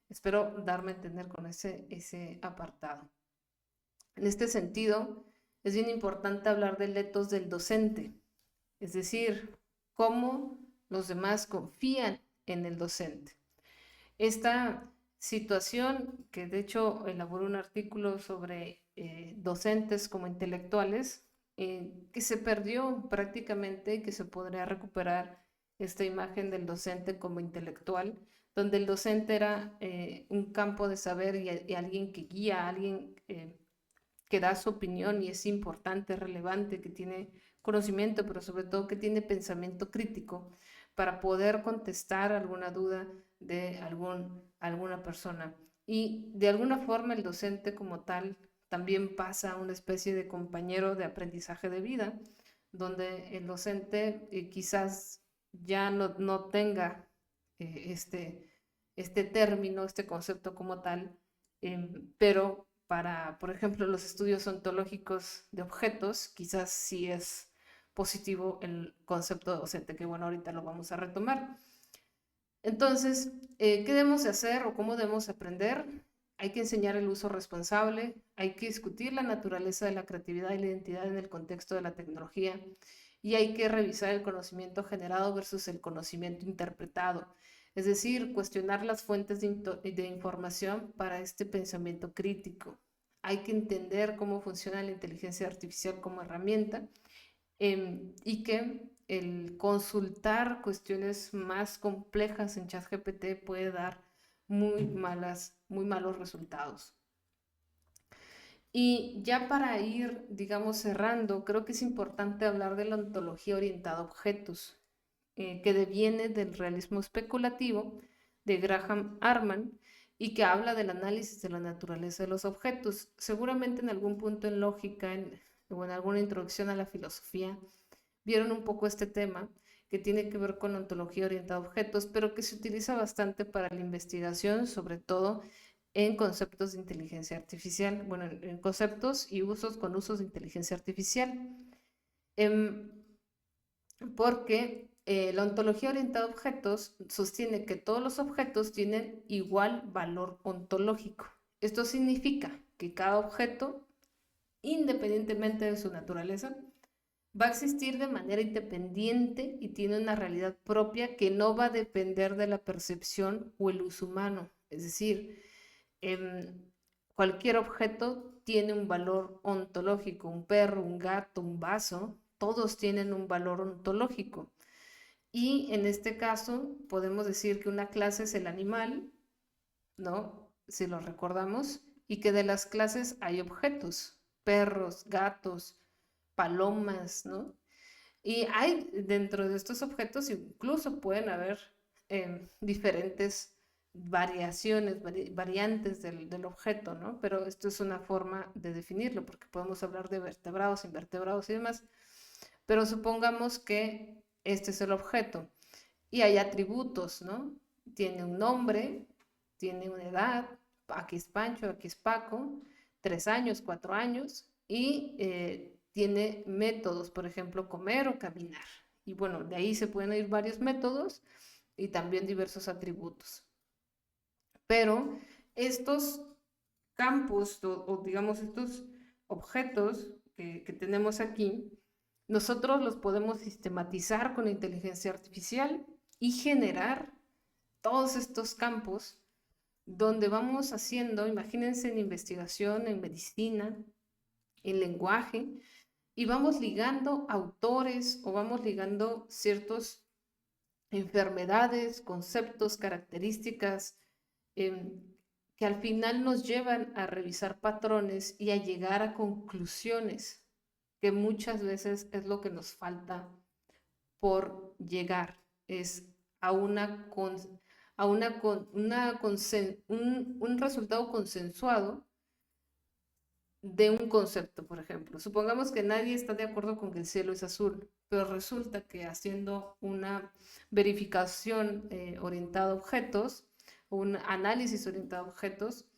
A: Espero darme a entender con ese apartado. En este sentido, es bien importante hablar del etos del docente, es decir, cómo los demás confían en el docente. Esta situación, que de hecho elaboró un artículo sobre docentes como intelectuales, que se perdió prácticamente, que se podría recuperar esta imagen del docente como intelectual, donde el docente era un campo de saber y alguien que guía, alguien que da su opinión y es importante, relevante, que tiene conocimiento, pero sobre todo que tiene pensamiento crítico para poder contestar alguna duda de alguna persona. Y de alguna forma el docente como tal también pasa a una especie de compañero de aprendizaje de vida, donde el docente quizás ya no tenga este término, este concepto como tal, pero para, por ejemplo, los estudios ontológicos de objetos, quizás sí es positivo el concepto de docente, que bueno, ahorita lo vamos a retomar. Entonces, ¿qué debemos hacer o cómo debemos aprender? Hay que enseñar el uso responsable, hay que discutir la naturaleza de la creatividad y la identidad en el contexto de la tecnología y hay que revisar el conocimiento generado versus el conocimiento interpretado. Es decir, cuestionar las fuentes de información para este pensamiento crítico. Hay que entender cómo funciona la inteligencia artificial como herramienta y que el consultar cuestiones más complejas en ChatGPT puede dar muy malos resultados. Y ya para ir, digamos, cerrando, creo que es importante hablar de la ontología orientada a objetos, que deviene del realismo especulativo de Graham Arman y que habla del análisis de la naturaleza de los objetos. Seguramente en algún punto en lógica o en alguna introducción a la filosofía vieron un poco este tema que tiene que ver con la ontología orientada a objetos, pero que se utiliza bastante para la investigación, sobre todo en conceptos de inteligencia artificial, bueno, en conceptos y usos con usos de inteligencia artificial. Porque la ontología orientada a objetos sostiene que todos los objetos tienen igual valor ontológico. Esto significa que cada objeto, independientemente de su naturaleza, va a existir de manera independiente y tiene una realidad propia que no va a depender de la percepción o el uso humano. Es decir, cualquier objeto tiene un valor ontológico, un perro, un gato, un vaso, todos tienen un valor ontológico. Y en este caso podemos decir que una clase es el animal, ¿no? Si lo recordamos, y que de las clases hay objetos, perros, gatos, palomas, ¿no? Y hay dentro de estos objetos incluso pueden haber diferentes variaciones, variantes del objeto, ¿no? Pero esto es una forma de definirlo, porque podemos hablar de vertebrados, invertebrados y demás. Pero supongamos que este es el objeto y hay atributos, ¿no? Tiene un nombre, tiene una edad, aquí es Pancho, aquí es Paco, 3 años, 4 años, y tiene métodos, por ejemplo, comer o caminar. Y bueno, de ahí se pueden ir varios métodos y también diversos atributos. Pero estos campos o digamos estos objetos que tenemos aquí, nosotros los podemos sistematizar con inteligencia artificial y generar todos estos campos donde vamos haciendo, imagínense en investigación, en medicina, en lenguaje, y vamos ligando autores o vamos ligando ciertas enfermedades, conceptos, características, que al final nos llevan a revisar patrones y a llegar a conclusiones, que muchas veces es lo que nos falta por llegar, es a un resultado consensuado de un concepto, por ejemplo. Supongamos que nadie está de acuerdo con que el cielo es azul, pero resulta que haciendo una verificación orientada a objetos, un análisis orientado a objetos,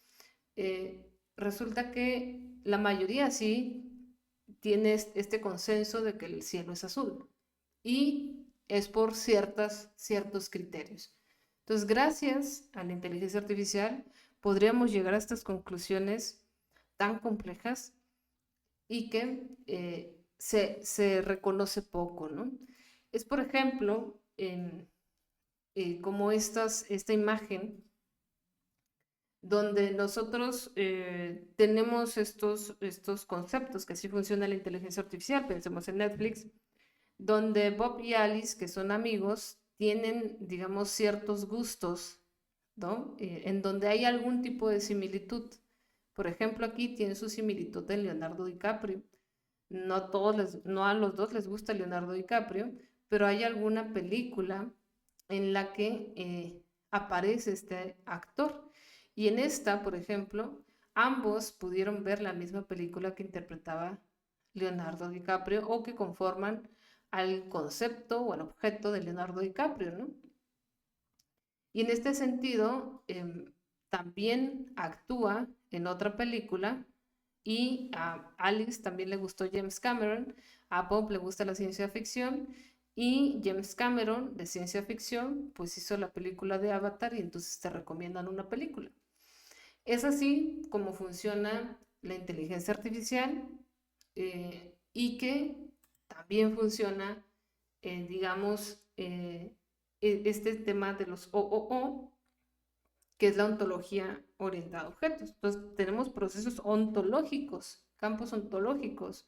A: resulta que la mayoría sí tiene este consenso de que el cielo es azul y es por ciertos criterios. Entonces, gracias a la inteligencia artificial, podríamos llegar a estas conclusiones tan complejas y que se reconoce poco, ¿no? Es, por ejemplo, como esta imagen donde nosotros tenemos estos conceptos, que así funciona la inteligencia artificial. Pensemos en Netflix, donde Bob y Alice, que son amigos, tienen, digamos, ciertos gustos, ¿no? En donde hay algún tipo de similitud. Por ejemplo, aquí tiene su similitud en Leonardo DiCaprio. No a los dos les gusta Leonardo DiCaprio, pero hay alguna película en la que aparece este actor. Y en esta, por ejemplo, ambos pudieron ver la misma película que interpretaba Leonardo DiCaprio o que conforman al concepto o al objeto de Leonardo DiCaprio, ¿no? Y en este sentido, también actúa en otra película y a Alice también le gustó James Cameron, a Bob le gusta la ciencia ficción y James Cameron de ciencia ficción pues hizo la película de Avatar y entonces te recomiendan una película. Es así como funciona la inteligencia artificial y que también funciona, digamos, este tema de los OOO, que es la ontología orientada a objetos. Entonces, tenemos procesos ontológicos, campos ontológicos,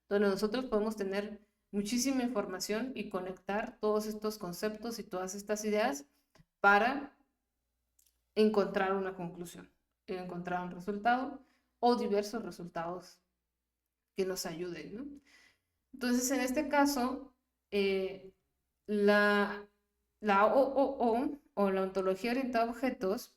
A: donde nosotros podemos tener muchísima información y conectar todos estos conceptos y todas estas ideas para encontrar una conclusión, encontrar un resultado o diversos resultados que nos ayuden, ¿no? Entonces, en este caso, la, la OOO o la ontología orientada a objetos,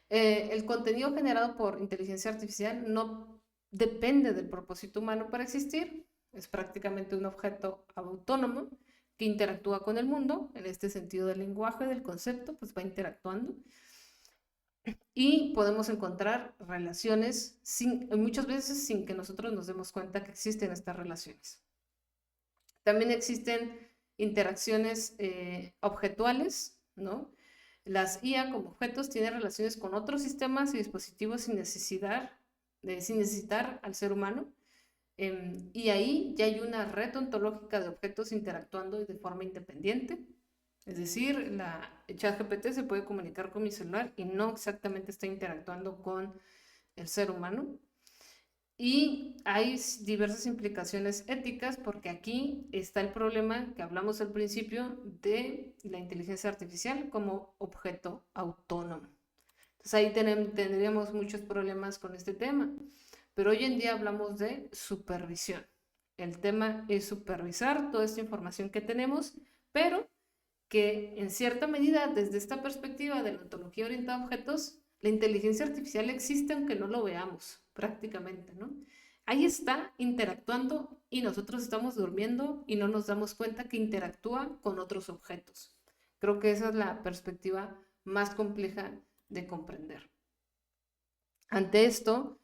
A: el contenido generado por inteligencia artificial no depende del propósito humano para existir, es prácticamente un objeto autónomo que interactúa con el mundo, en este sentido del lenguaje, del concepto, pues va interactuando. Y podemos encontrar relaciones muchas veces sin que nosotros nos demos cuenta que existen estas relaciones. También existen interacciones objetuales, ¿no? Las IA como objetos tienen relaciones con otros sistemas y dispositivos sin necesitar al ser humano. Y ahí ya hay una red ontológica de objetos interactuando de forma independiente. Es decir, la ChatGPT se puede comunicar con mi celular y no exactamente está interactuando con el ser humano. Y hay diversas implicaciones éticas porque aquí está el problema que hablamos al principio de la inteligencia artificial como objeto autónomo. Entonces ahí tendríamos muchos problemas con este tema. Pero hoy en día hablamos de supervisión. El tema es supervisar toda esta información que tenemos, pero que en cierta medida, desde esta perspectiva de la ontología orientada a objetos, la inteligencia artificial existe aunque no lo veamos prácticamente, ¿no? Ahí está interactuando y nosotros estamos durmiendo y no nos damos cuenta que interactúa con otros objetos. Creo que esa es la perspectiva más compleja de comprender. Ante esto,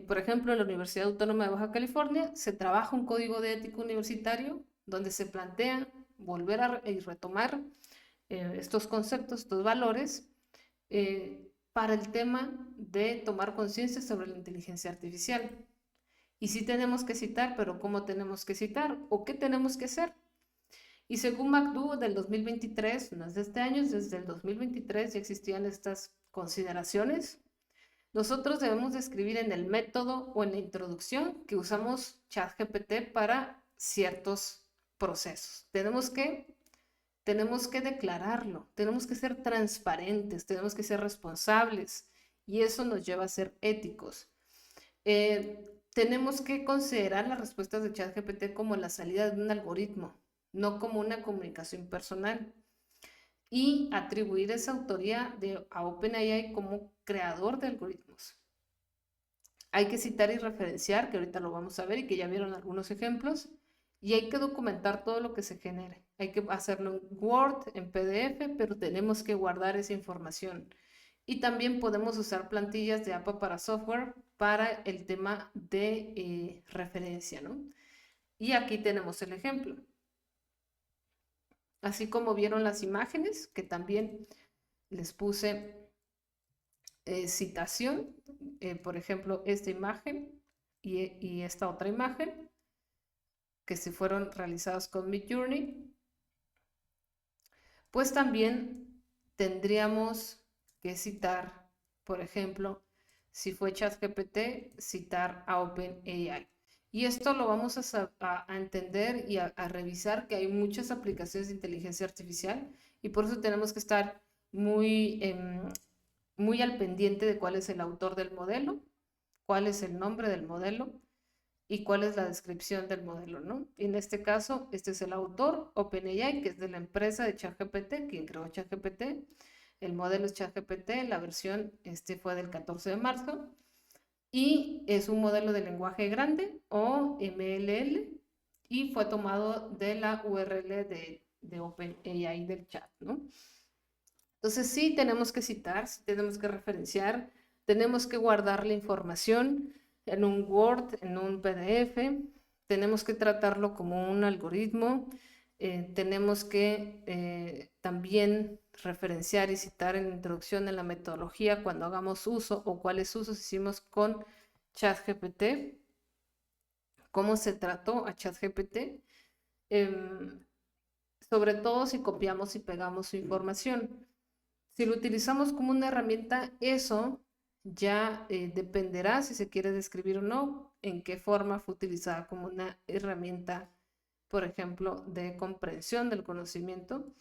A: por ejemplo, en la Universidad Autónoma de Baja California se trabaja un código de ética universitario donde se plantea volver y retomar estos conceptos, estos valores, para el tema de tomar conciencia sobre la inteligencia artificial. Y sí tenemos que citar, pero ¿cómo tenemos que citar? ¿O qué tenemos que hacer? Y según McDo del 2023, no es de este año, desde el 2023 ya existían estas consideraciones. Nosotros debemos de escribir en el método o en la introducción que usamos ChatGPT para ciertos procesos. Tenemos que declararlo, tenemos que ser transparentes, tenemos que ser responsables y eso nos lleva a ser éticos. Tenemos que considerar las respuestas de ChatGPT como la salida de un algoritmo, no como una comunicación personal, y atribuir esa autoría a OpenAI como creador de algoritmos. Hay que citar y referenciar, que ahorita lo vamos a ver y que ya vieron algunos ejemplos, y hay que documentar todo lo que se genere. Hay que hacerlo en Word, en PDF, pero tenemos que guardar esa información. Y también podemos usar plantillas de APA para software para el tema de referencia, ¿no? Y aquí tenemos el ejemplo. Así como vieron las imágenes, que también les puse citación, por ejemplo, esta imagen y esta otra imagen, que se fueron realizadas con Midjourney, pues también tendríamos que citar, por ejemplo, si fue ChatGPT, citar a OpenAI. Y esto lo vamos a entender y a revisar que hay muchas aplicaciones de inteligencia artificial y por eso tenemos que estar muy al pendiente de cuál es el autor del modelo, cuál es el nombre del modelo y cuál es la descripción del modelo, ¿no? Y en este caso, este es el autor, OpenAI, que es de la empresa de ChatGPT, quien creó ChatGPT. El modelo es ChatGPT, la versión fue del 14 de marzo y es un modelo de lenguaje grande o MLL y fue tomado de la URL de OpenAI del chat, ¿no? Entonces sí tenemos que citar, sí tenemos que referenciar, tenemos que guardar la información en un Word, en un PDF, tenemos que tratarlo como un algoritmo, tenemos que también referenciar y citar en la introducción en la metodología cuando hagamos uso o cuáles usos hicimos con ChatGPT, cómo se trató a ChatGPT, sobre todo si copiamos y pegamos su información. Si lo utilizamos como una herramienta, eso ya dependerá si se quiere describir o no, en qué forma fue utilizada como una herramienta, por ejemplo, de comprensión del conocimiento,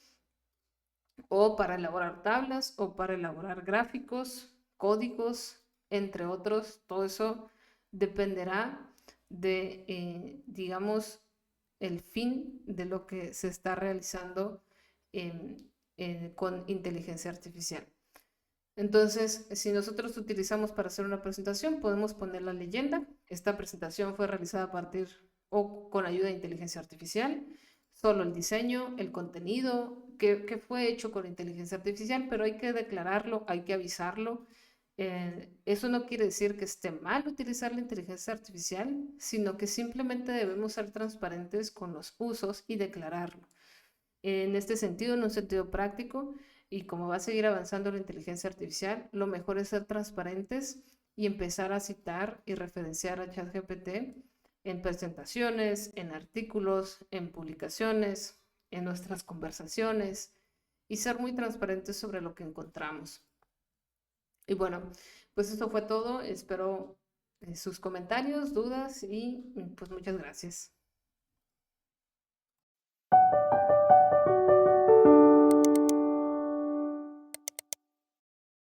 A: o para elaborar tablas, o para elaborar gráficos, códigos, entre otros. Todo eso dependerá de, digamos, el fin de lo que se está realizando con inteligencia artificial. Entonces, si nosotros utilizamos para hacer una presentación, podemos poner la leyenda. Esta presentación fue realizada a partir o con ayuda de inteligencia artificial. Solo el diseño, el contenido, que fue hecho con inteligencia artificial, pero hay que declararlo, hay que avisarlo. Eso no quiere decir que esté mal utilizar la inteligencia artificial, sino que simplemente debemos ser transparentes con los usos y declararlo. En este sentido, en un sentido práctico, y como va a seguir avanzando la inteligencia artificial, lo mejor es ser transparentes y empezar a citar y referenciar a ChatGPT en presentaciones, en artículos, en publicaciones, en nuestras conversaciones y ser muy transparentes sobre lo que encontramos. Y bueno, pues eso fue todo. Espero sus comentarios, dudas y pues muchas gracias.